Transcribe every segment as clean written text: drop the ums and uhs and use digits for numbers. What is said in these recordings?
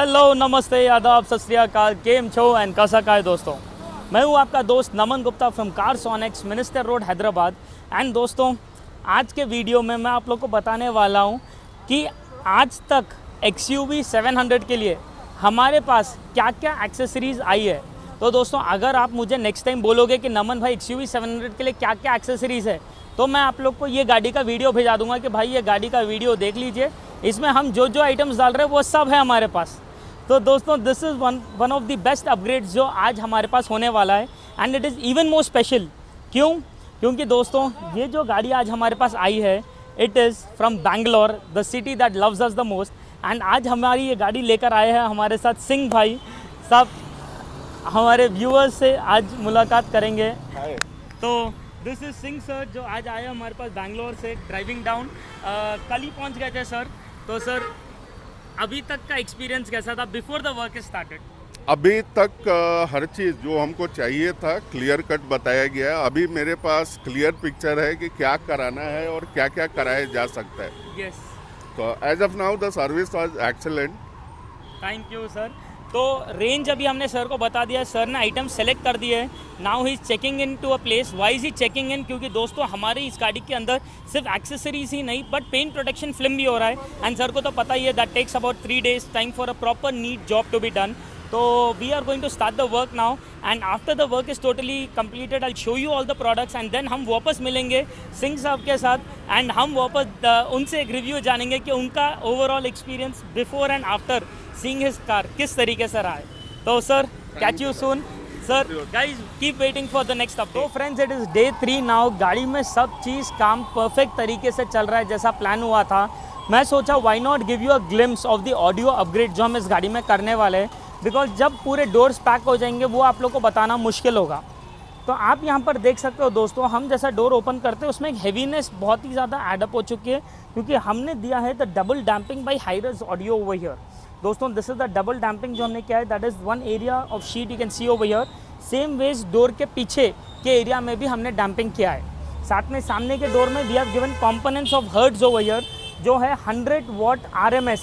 Hello, नमस्ते, आदाब, सत श्री अकाल, केम छो एंड कैसा का है दोस्तों। मैं हूं आपका दोस्त Naman Gupta from Carsonics, Minister Road, Hyderabad. And दोस्तों, आज के वीडियो में मैं आप लोग को बताने वाला हूं कि आज तक XUV 700 के लिए हमारे पास क्या क्या एक्सेसरीज़ आई है। तो दोस्तों, अगर आप मुझे नेक्स्ट टाइम बोलोगे कि नमन भाई XUV 700 के लिए क्या क्या एक्सेसरीज़ है, तो मैं आप लोग को ये गाड़ी का वीडियो भेजा दूंगा कि भाई ये गाड़ी का वीडियो देख लीजिए, इसमें हम जो जो आइटम्स डाल रहे हैं वो सब है हमारे पास। तो दोस्तों, this is one of the best upgrades जो आज हमारे पास होने वाला है and it is even more special. क्योंकि दोस्तों, ये जो गाड़ी आज हमारे पास आई है, it is from Bangalore, the city that loves us the most. And आज हमारी ये गाड़ी लेकर आए हैं हमारे साथ सिंह भाई साहब। हमारे व्यूअर्स से आज मुलाकात करेंगे। तो दिस इज सिंह सर, जो आज आए हमारे पास बैंगलोर से ड्राइविंग डाउन। कल ही पहुंच गए थे सर। तो सर, अभी तक का एक्सपीरियंस कैसा था बिफोर द वर्क स्टार्टेड? अभी तक हर चीज़ जो हमको चाहिए था क्लियर कट बताया गया है। अभी मेरे पास क्लियर पिक्चर है कि क्या कराना है और क्या क्या कराया जा सकता है। यस। तो as of now the service was excellent. Thank you sir. तो रेंज अभी हमने सर को बता दिया, सर ने आइटम सेलेक्ट कर दिए है। Now he is checking in to a place. Why is he checking in? क्योंकि दोस्तों, हमारे इस गाड़ी के अंदर सिर्फ एक्सेसरीज ही नहीं बट पेंट प्रोटेक्शन फिल्म भी हो रहा है। एंड सर को तो पता ही है that takes about 3 days time for a proper neat job to be done. तो we are going to start the work now and after the work is totally completed I show you all the products and then हम वापस मिलेंगे सिंह साहब के साथ and हम वापस उनसे एक रिव्यू जानेंगे कि उनका overall experience before and after seeing his car किस तरीके से रहा है। तो sir, catch you soon sir. Guys, keep waiting for the next update. तो friends, it is day 3 now. गाड़ी में सब चीज़ काम परफेक्ट तरीके से चल रहा है जैसा प्लान हुआ था। मैं सोचा why not give you a glimpse of the audio upgrade जो हम इस गाड़ी में करने वाले हैं, बिकॉज जब पूरे डोर्स पैक हो जाएंगे वो आप लोग को बताना मुश्किल होगा। तो आप यहाँ पर देख सकते हो दोस्तों, हम जैसा डोर ओपन करते हैं उसमें एक हैवीनेस बहुत ही ज़्यादा एडअप हो चुकी है, क्योंकि हमने दिया है the double damping by hi res audio over here. दोस्तों, this is the double damping जो हमने किया है, that is one area of sheet you can see over here. Same वेज डोर के पीछे के एरिया में भी हमने डैम्पिंग किया है। साथ में सामने के डोर में we have given components of Hertz over here, जो है 100 watt RMS।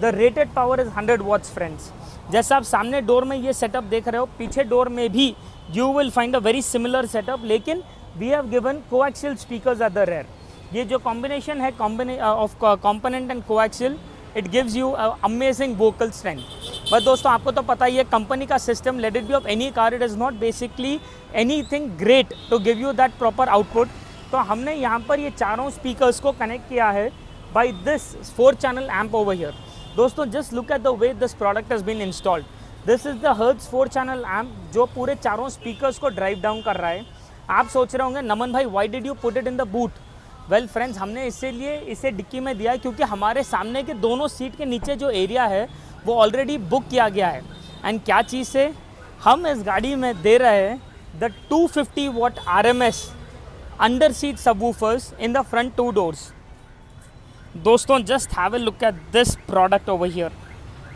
The rated power is 100 watts friends. जैसा आप सामने डोर में ये सेटअप देख रहे हो, पीछे डोर में भी you will find a very similar setup, लेकिन we have given coaxial speakers at the rear. ये जो कॉम्बिनेशन है of component and coaxial, it gives you amazing vocal strength. But दोस्तों, आपको तो पता ही है कंपनी का system, let it be of any car, it is not basically anything great to give you that proper output. तो हमने यहाँ पर ये चारों स्पीकर्स को कनेक्ट किया है by this 4-channel amp over here। दोस्तों, just look at the way this product has been installed. This is the Hertz 4-channel amp जो पूरे चारों स्पीकर्स को ड्राइव डाउन कर रहा है। आप सोच रहे होंगे, नमन भाई why did you put it in the boot? Well friends, हमने इसीलिए इसे डिक्की में दिया है क्योंकि हमारे सामने के दोनों सीट के नीचे जो एरिया है वो ऑलरेडी बुक किया गया है। एंड क्या चीज़ से हम इस गाड़ी में दे रहे हैं the 250 watt RMS under seat subwoofers in the front 2 doors। दोस्तों, just have a look at this product over here.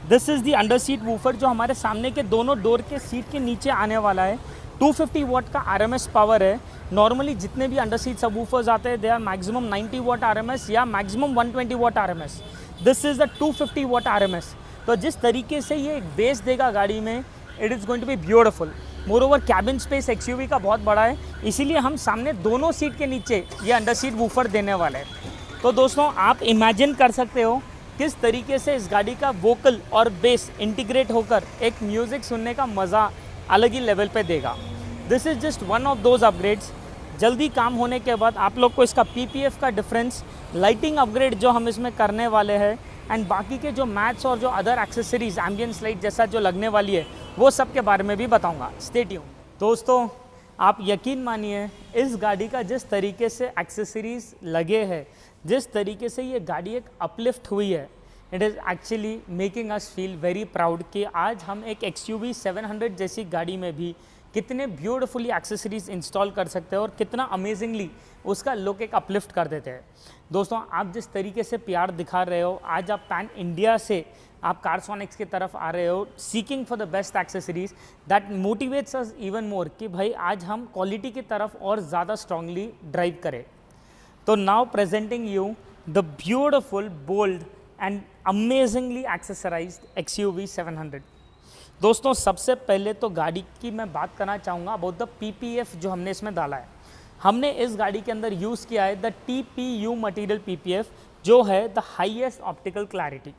This is the under seat woofer जो हमारे सामने के दोनों डोर के सीट के नीचे आने वाला है। 250 watt का RMS पावर है। नॉर्मली जितने भी अंडर सीट सबवूफर्स आते हैं, they are maximum 90 watt RMS या maximum 120 watt RMS। This is the 250 watt RMS। तो जिस तरीके से ये एक बेस देगा गाड़ी में, it is going to be beautiful. More over cabin space XUV का बहुत बड़ा है, इसीलिए हम सामने दोनों सीट के नीचे ये अंडर सीट वूफर देने वाले हैं। तो दोस्तों, आप इमेजिन कर सकते हो किस तरीके से इस गाड़ी का वोकल और बेस इंटीग्रेट होकर एक म्यूज़िक सुनने का मज़ा अलग ही लेवल पे देगा। This is just one of those upgrades. जल्दी काम होने के बाद आप लोग को इसका PPF का डिफरेंस, लाइटिंग अपग्रेड जो हम इसमें करने वाले हैं एंड बाकी के जो मैट्स और जो अदर एक्सेसरीज एम्बियंस लाइट जैसा जो लगने वाली है, वो सब के बारे में भी बताऊँगा। Stay tune. दोस्तों, आप यकीन मानिए, इस गाड़ी का जिस तरीके से एक्सेसरीज लगे हैं, जिस तरीके से ये गाड़ी एक अपलिफ्ट हुई है, it is actually making us feel very proud कि आज हम एक XUV 700 जैसी गाड़ी में भी कितने ब्यूटीफुली एक्सेसरीज इंस्टॉल कर सकते हैं और कितना अमेजिंगली उसका लुक एक अपलिफ्ट कर देते हैं। दोस्तों, आप जिस तरीके से प्यार दिखा रहे हो, आज आप पैन इंडिया से आप कार्सोनिक्स की तरफ आ रहे हो, seeking for the best accessories, that motivates us even more कि भाई आज हम क्वालिटी की तरफ और ज़्यादा स्ट्रांगली ड्राइव करें। तो now presenting you the beautiful, bold and amazingly accessorised XUV 700। दोस्तों सबसे पहले तो गाड़ी की मैं बात करना चाहूँगा अबाउट द PPF जो हमने इसमें डाला है। हमने इस गाड़ी के अंदर यूज़ किया है द TPU मटीरियल PPF, जो है द हाईएस्ट ऑप्टिकल क्लैरिटी।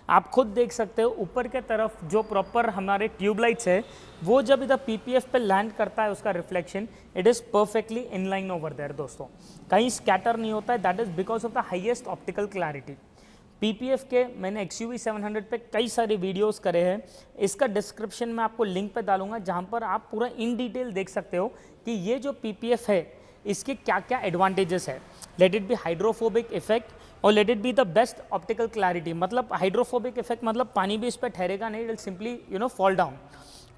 आप खुद देख सकते हो ऊपर के तरफ जो प्रॉपर हमारे ट्यूबलाइट्स है वो जब इधर PPF पे लैंड करता है उसका reflection it is perfectly in line over there. दोस्तों कहीं स्कैटर नहीं होता है, that is because of the highest optical clarity. PPF के मैंने XUV 700 पे कई सारे वीडियोस करे हैं, इसका डिस्क्रिप्शन में आपको लिंक पे डालूंगा जहाँ पर आप पूरा इन डिटेल देख सकते हो कि ये जो PPF है इसके क्या क्या एडवांटेजेस है। Let it be hydrophobic effect और let it be the best optical clarity. मतलब हाइड्रोफोबिक इफेक्ट मतलब पानी भी इस पर ठहरेगा नहीं, it will simply fall down.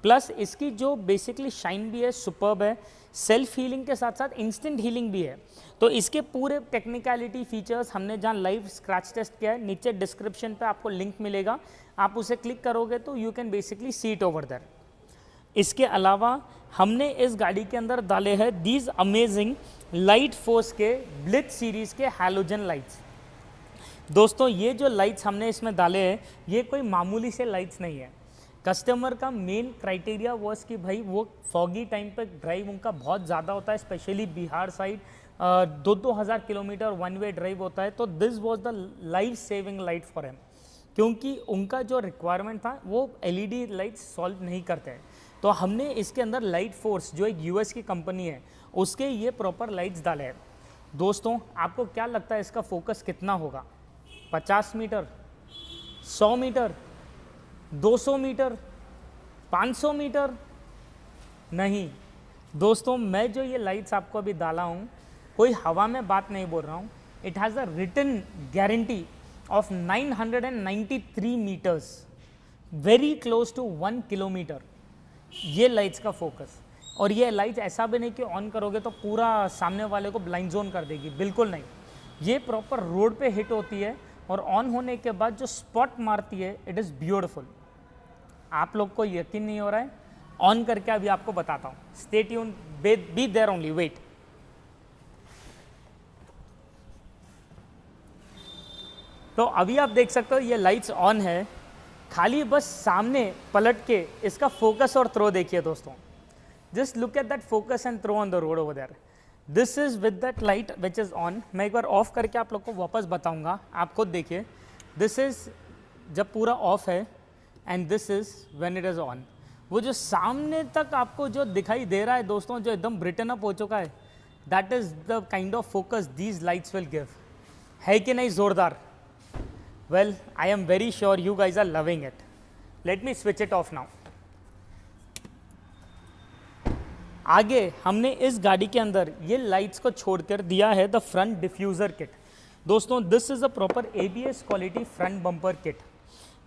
Plus इसकी जो बेसिकली शाइन भी है सुपर्ब है, सेल्फ हीलिंग के साथ साथ इंस्टेंट हीलिंग भी है। तो इसके पूरे टेक्निकलिटी फीचर्स हमने जहाँ लाइव स्क्रैच टेस्ट किया है, नीचे डिस्क्रिप्शन पे आपको लिंक मिलेगा, आप उसे क्लिक करोगे तो you can basically see it over there. इसके अलावा हमने इस गाड़ी के अंदर डाले हैं दीज अमेजिंग लाइट फोर्स के ब्लिट्ज सीरीज़ के हैलोजन लाइट्स। दोस्तों ये जो लाइट्स हमने इसमें डाले हैं ये कोई मामूली से लाइट्स नहीं है। कस्टमर का मेन क्राइटेरिया वॉज कि भाई वो फॉगी टाइम पे ड्राइव उनका बहुत ज़्यादा होता है, specially Bihar side 2,000 kilometre one way drive होता है। तो this was the life saving light for him, क्योंकि उनका जो रिक्वायरमेंट था वो LED लाइट्स सॉल्व नहीं करते हैं। तो हमने इसके अंदर लाइट फोर्स जो एक US की कंपनी है उसके ये प्रॉपर लाइट्स डाले हैं। दोस्तों आपको क्या लगता है इसका फोकस कितना होगा? 50 मीटर, 100 मीटर, 200 मीटर, 500 मीटर? नहीं दोस्तों, मैं जो ये लाइट्स आपको अभी डाला हूँ कोई हवा में बात नहीं बोल रहा हूँ। It has a written guarantee of 993 metres, very close to 1 kilometre. ये लाइट्स का फोकस, और ये लाइट्स ऐसा भी नहीं कि ऑन करोगे तो पूरा सामने वाले को ब्लाइंड जोन कर देगी, बिल्कुल नहीं। ये प्रॉपर रोड पे हिट होती है और ऑन होने के बाद जो स्पॉट मारती है इट इज़ ब्यूटीफुल। आप लोग को यकीन नहीं हो रहा है, ऑन करके अभी आपको बताता हूँ। Stay tune, be there only, wait. तो अभी आप देख सकते हो ये लाइट्स ऑन है, खाली बस सामने पलट के इसका फोकस और थ्रो देखिए दोस्तों। Just look at that focus and throw on the road over there. This is with that light which is on. मैं एक बार ऑफ करके आप लोग को वापस बताऊंगा, आप खुद देखिए। दिस इज़ जब पूरा ऑफ है and this is when it is on. वो जो सामने तक आपको जो दिखाई दे रहा है दोस्तों, जो एकदम ब्रिटन अप हो चुका है, that is the kind of focus these lights will give. है कि नहीं ज़ोरदार? Well, I am very sure you guys are loving it. Let me switch it off now. आगे हमने इस गाड़ी के अंदर ये लाइट्स को छोड़कर दिया है द फ्रंट डिफ्यूज़र किट। दोस्तों this is a proper ABS quality front bumper kit.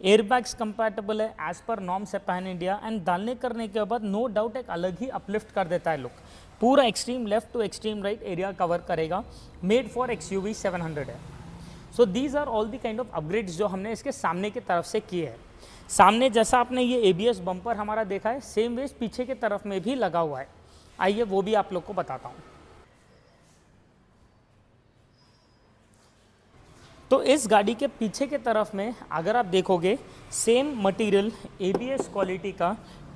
Airbags compatible है एज पर नॉर्म्स है पैन इंडिया, एंड डालने करने के बाद नो डाउट एक अलग ही अपलिफ्ट कर देता है लुक। पूरा extreme left to extreme right area cover करेगा। मेड फॉर XUV 700 है। So these are all the kind of upgrades जो हमने इसके सामने की तरफ से किए हैं। सामने जैसा आपने ये ABS बम्पर हमारा देखा है, सेम वेज पीछे की तरफ में भी लगा हुआ है। आइए वो भी आप लोग को बताता हूँ। तो इस गाड़ी के पीछे के तरफ में अगर आप देखोगे सेम मटेरियल ABS क्वालिटी का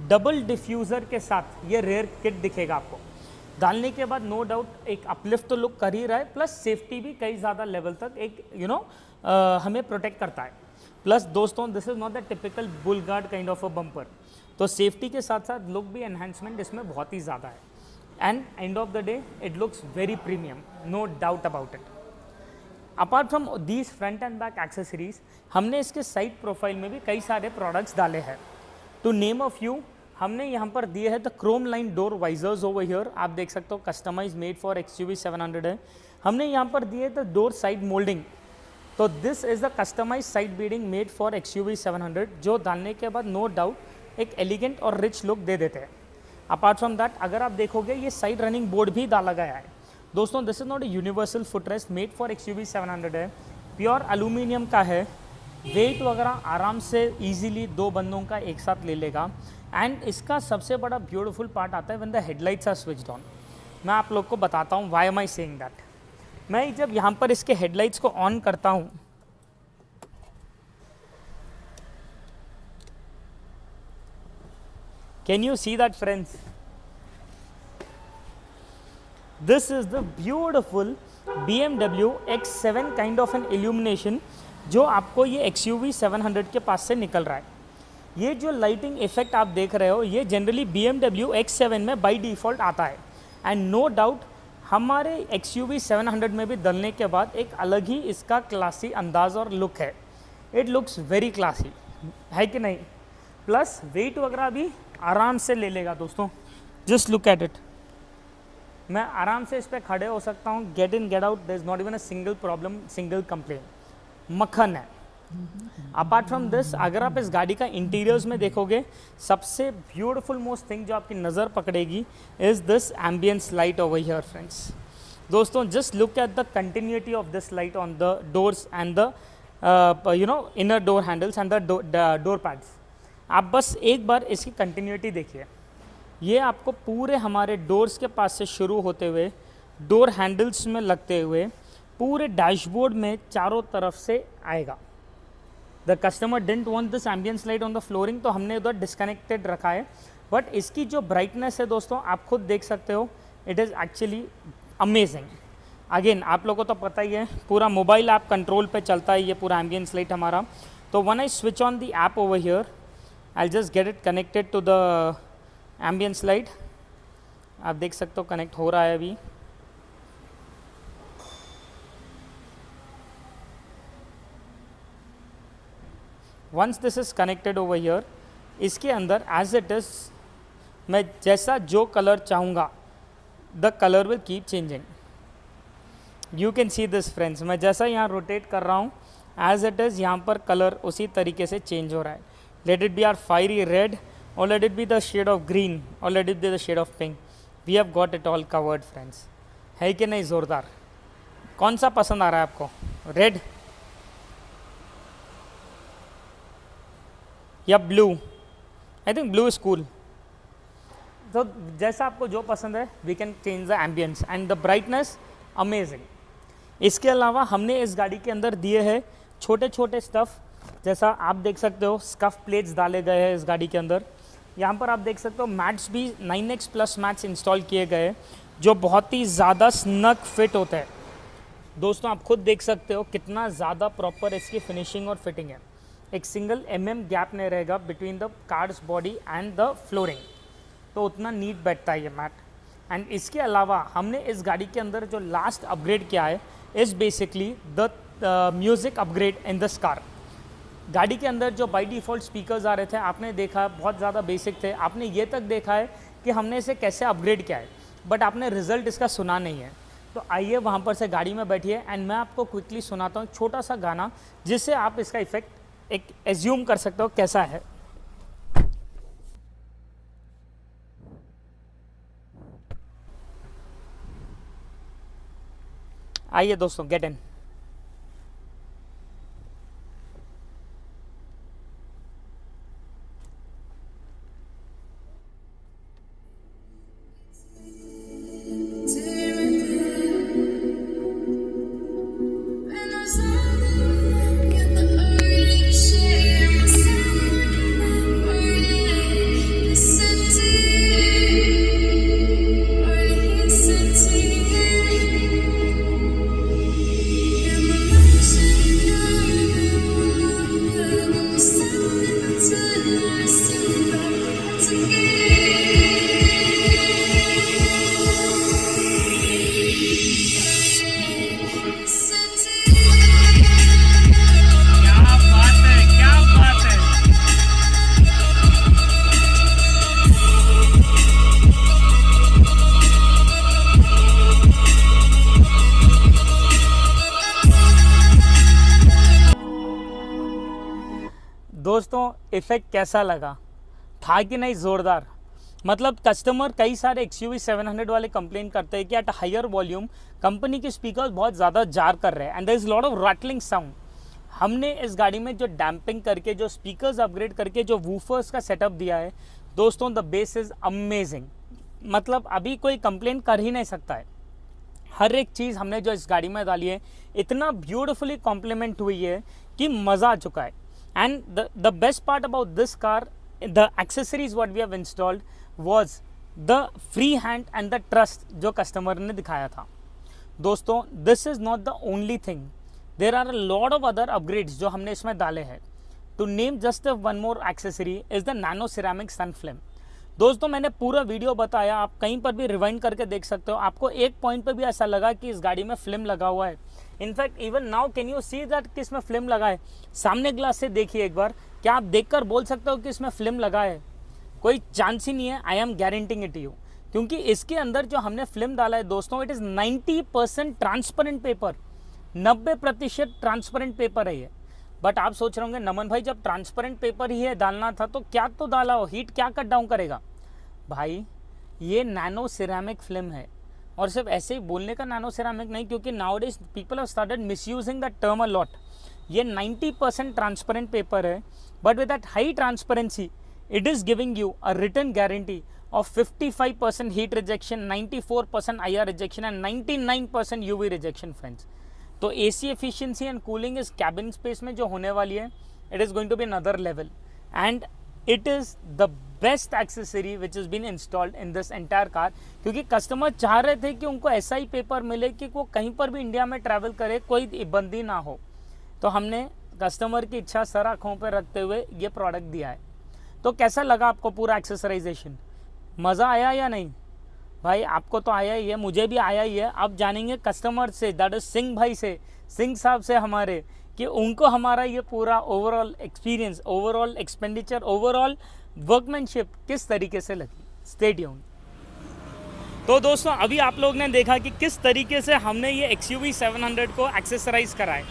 डबल डिफ्यूज़र के साथ ये रेयर किट दिखेगा आपको। डालने के बाद नो डाउट एक अपलिफ्ट तो लुक कर ही रहा है, प्लस सेफ्टी भी कई ज़्यादा लेवल तक एक हमें प्रोटेक्ट करता है। प्लस दोस्तों this is not the typical bull guard kind of a bumper, तो सेफ्टी के साथ साथ लुक भी एनहेंसमेंट इसमें बहुत ही ज़्यादा है। And end of the day it looks very premium, no doubt about it. Apart from these front and back accessories, हमने इसके साइड प्रोफाइल में भी कई सारे प्रोडक्ट्स डाले हैं। टू नेम अ फ्यू, हमने यहाँ पर दिए है the Chrome line door visors over here. आप देख सकते हो कस्टमाइज मेड फॉर XUV 700 है। हमने यहाँ पर दिए द डोर साइड मोल्डिंग, तो this is the customise side beading made for XUV 700, जो डालने के बाद नो डाउट एक एलिगेंट और रिच लुक दे देते हैं। अपार्ट फ्रॉम दैट अगर आप देखोगे ये साइड रनिंग बोर्ड भी डाला गया है। दोस्तों this is not a universal footrest, made for XUV 700 है, प्योर एल्यूमिनियम का है। वेट वगैरह आराम से ईजिली 2 बंदों का एक साथ ले लेगा। एंड इसका सबसे बड़ा ब्यूटीफुल पार्ट आता है when the headlights are switched on. मैं आप लोग को बताता हूँ why am I saying that. मैं जब यहाँ पर इसके हेडलाइट्स को ऑन करता हूँ Can you see that, friends? This is the beautiful BMW X7 kind of an illumination जो आपको ये XUV 700 के पास से निकल रहा है। ये जो लाइटिंग इफेक्ट आप देख रहे हो ये जनरली BMW X7 में बाय डिफ़ॉल्ट आता है, एंड नो डाउट हमारे XUV 700 में भी डलने के बाद एक अलग ही इसका क्लासी अंदाज और लुक है। इट लुक्स वेरी क्लासी, है कि नहीं? प्लस वेट वगैरह भी आराम से ले लेगा दोस्तों। जस्ट लुक एट इट, मैं आराम से इस पर खड़े हो सकता हूँ, get in get out, there is not even a single problem, single complain. मक्खन है। अपार्ट फ्रॉम दिस, अगर आप इस गाड़ी का इंटीरियर्स में देखोगे, सबसे ब्यूटीफुल मोस्ट थिंग जो आपकी नज़र पकड़ेगी is this ambience light over here friends. दोस्तों just look at the continuity of this light on the doors and the inner door handles and the door pads. आप बस एक बार इसकी कंटिन्यूटी देखिए। ये आपको पूरे हमारे डोर्स के पास से शुरू होते हुए डोर हैंडल्स में लगते हुए पूरे डैशबोर्ड में चारों तरफ से आएगा। The customer didn't want this ambience light on the flooring, तो हमने उधर डिस्कनेक्टेड रखा है। बट इसकी जो ब्राइटनेस है दोस्तों, आप खुद देख सकते हो, it is actually amazing. Again आप लोगों को तो पता ही है, पूरा मोबाइल ऐप कंट्रोल पे चलता है ये पूरा एम्बियंस लाइट हमारा। तो when I switch on the app over here, I just get it connected to the ambience light. आप देख सकते हो कनेक्ट हो रहा है अभी। Once this is connected over here, इसके अंदर एज इट इज मैं जैसा जो कलर चाहूँगा the colour will keep changing. You can see this friends, मैं जैसा यहाँ रोटेट कर रहा हूँ एज इट इज़ यहाँ पर कलर उसी तरीके से चेंज हो रहा है। Let it be are fiery red, or let it be the shade of green, or let it be the shade of pink, we have got it all covered friends। है कि नहीं ज़ोरदार? कौन सा पसंद आ रहा है आपको, रेड या blue? I think blue is cool. तो जैसा आपको जो पसंद है, we can change the ambience and the brightness amazing. इसके अलावा हमने इस गाड़ी के अंदर दिए हैं छोटे छोटे स्टफ़, जैसा आप देख सकते हो स्कफ प्लेट्स डाले गए हैं इस गाड़ी के अंदर। यहाँ पर आप देख सकते हो मैट्स भी 9X प्लस मैट्स इंस्टॉल किए गए, जो बहुत ही ज़्यादा स्नग फिट होता है। दोस्तों आप खुद देख सकते हो कितना ज़्यादा प्रॉपर इसकी फिनिशिंग और फिटिंग है। एक सिंगल गैप नहीं रहेगा between the cars body and the flooring, तो उतना नीट बैठता है ये मैट। एंड इसके अलावा हमने इस गाड़ी के अंदर जो लास्ट अपग्रेड किया है is basically the music upgrade in this car. गाड़ी के अंदर जो बाय डिफ़ॉल्ट स्पीकर्स आ रहे थे, आपने देखा बहुत ज़्यादा बेसिक थे। आपने ये तक देखा है कि हमने इसे कैसे अपग्रेड किया है, बट आपने रिज़ल्ट इसका सुना नहीं है। तो आइए वहाँ पर से गाड़ी में बैठिए एंड मैं आपको क्विकली सुनाता हूँ छोटा सा गाना, जिससे आप इसका इफेक्ट एक एज्यूम कर सकते हो कैसा है। आइए दोस्तों, गेट इन। दोस्तों इफेक्ट कैसा लगा, था कि नहीं ज़ोरदार? मतलब कस्टमर कई सारे XUV 700 वाले कंप्लेन करते हैं कि एट हायर वॉल्यूम कंपनी के स्पीकर्स बहुत ज़्यादा जार कर रहे हैं and there is lot of rattling sound. हमने इस गाड़ी में जो डैम्पिंग करके, जो स्पीकर्स अपग्रेड करके, जो वूफर्स का सेटअप दिया है दोस्तों, द बेस इज़ अमेजिंग। मतलब अभी कोई कंप्लेन कर ही नहीं सकता है। हर एक चीज़ हमने जो इस गाड़ी में डाली है इतना ब्यूटिफुली कॉम्प्लीमेंट हुई है कि मज़ा आ चुका है। And the best part about this car the accessories what we have installed was the free hand and the trust जो कस्टमर ने दिखाया था। दोस्तों this is not the only thing, there are a lot of other upgrades जो हमने इसमें डाले हैं। To name just one more accessory is the nano ceramic sun flame। दोस्तों मैंने पूरा वीडियो बताया, आप कहीं पर भी रिवाइंड करके देख सकते हो, आपको एक पॉइंट पे भी ऐसा लगा कि इस गाड़ी में फिल्म लगा हुआ है। In fact even now can you see that कि इसमें फिल्म लगा है। सामने ग्लास से देखिए एक बार, क्या आप देखकर बोल सकते हो कि इसमें फिल्म लगा है? कोई चांस ही नहीं है। I am guaranteeing it you, क्योंकि इसके अंदर जो हमने फिल्म डाला है दोस्तों, it is 90% transparent paper, 90% transparent paper है ये। बट आप सोच रहे होंगे नमन भाई जब ट्रांसपेरेंट पेपर ही है डालना था तो क्या तो डाला हो, हीट क्या कट डाउन करेगा? भाई ये नैनो सिरेमिक फिल्म है, और सिर्फ ऐसे ही बोलने का नैनो सिरेमिक नहीं, क्योंकि nowadays people have started misusing that term a lot. ये 90% ट्रांसपेरेंट पेपर है, but with that high transparency it is giving you a written guarantee of 55% heat rejection, 94% IR rejection and 99% UV rejection friends। तो AC efficiency and cooling is cabin space में जो होने वाली है, it is going to be another level and it is the best accessory which has been installed in this entire car। क्योंकि customer चाह रहे थे कि उनको ऐसा ही पेपर मिले कि वो कहीं पर भी इंडिया में ट्रैवल करे, कोई बंदी ना हो। तो हमने कस्टमर की इच्छा सर आँखों पर रखते हुए ये प्रोडक्ट दिया है। तो कैसा लगा आपको पूरा एक्सेसराइजेशन? मज़ा आया या नहीं? भाई आपको तो आया ही है, मुझे भी आया ही है। अब जानेंगे कस्टमर से, दैट इज सिंह भाई से, सिंह साहब से हमारे, कि उनको हमारा ये पूरा overall experience, overall expenditure, overall workmanship किस तरीके से लगी। Stay tuned. तो दोस्तों अभी आप लोग ने देखा कि किस तरीके से हमने ये XUV 700 को एक्सेसराइज कराए।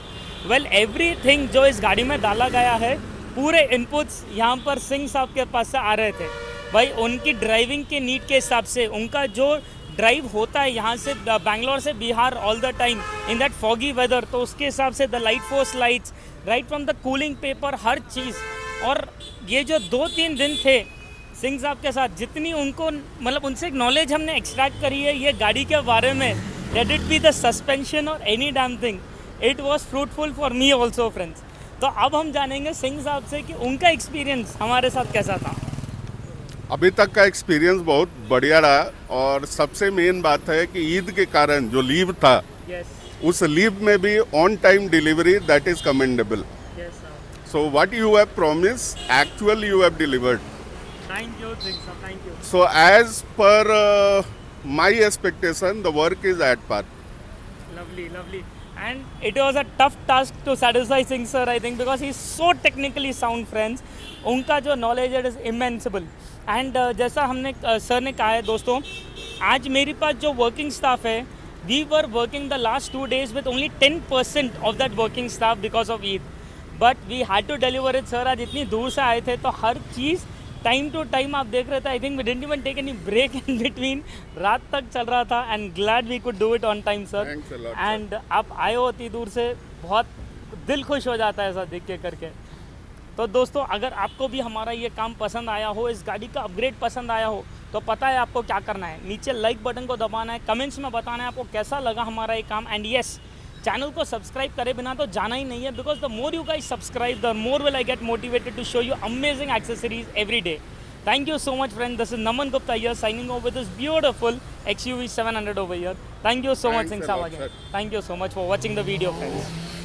वेल एवरीथिंग जो इस गाड़ी में डाला गया है, पूरे इनपुट्स यहाँ पर सिंह साहब के पास से आ रहे थे। भाई उनकी ड्राइविंग के नीड के हिसाब से, उनका जो ड्राइव होता है यहाँ से बैंगलोर से Bihar all the time in that foggy weather, तो उसके हिसाब से the light force lights right from the cooling paper, हर चीज़। और ये जो 2-3 दिन थे सिंह साहब के साथ, जितनी उनको मतलब उनसे नॉलेज हमने एक्सट्रैक्ट करी है ये गाड़ी के बारे में, let it be the suspension और any damn thing, it was fruitful for me also friends. तो अब हम जानेंगे सिंह साहब से कि उनका एक्सपीरियंस हमारे साथ कैसा था। अभी तक का एक्सपीरियंस बहुत बढ़िया रहा, और सबसे मेन बात है कि ईद के कारण जो लीव था, उस लीव में भी on time delivery, that is commendable. So what you have promise, actually you have delivered. Thank you Singh sahab, thank you. So as per my expectation the work is at par. Lovely, lovely. And it was a tough task to satisfy Singh sir, I think, because he is so technically sound friends। उनका जो knowledge है is इमेंसिबल। And जैसा हमने sir ने कहा है दोस्तों, आज मेरे पास जो वर्किंग स्टाफ है, we were working the last 2 days with only 10% of that working staff because of Eid, but we had to deliver it. Sir आज इतनी दूर से आए थे तो हर चीज़ टाइम टू टाइम आप देख रहे थे। I think we didn't even take any break in between, रात तक चल रहा था and glad we could do it on time sir. And आप आए हो इतनी दूर से, बहुत दिल खुश हो जाता है ऐसा देख के करके। तो दोस्तों अगर आपको भी हमारा ये काम पसंद आया हो, इस गाड़ी का अपग्रेड पसंद आया हो, तो पता है आपको क्या करना है, नीचे लाइक बटन को दबाना है, कमेंट्स में बताना है आपको कैसा लगा हमारा ये काम। एंड येस, चैनल को सब्सक्राइब करे बिना तो जाना ही नहीं है, because the more you guys subscribe the more will I get motivated to show you amazing accessories every डे। Thank you so much friends, this is Naman Gupta here signing off with this beautiful XUV 700 over here. Thank you so much Singh Saab again. Thank you so much for watching the video friends.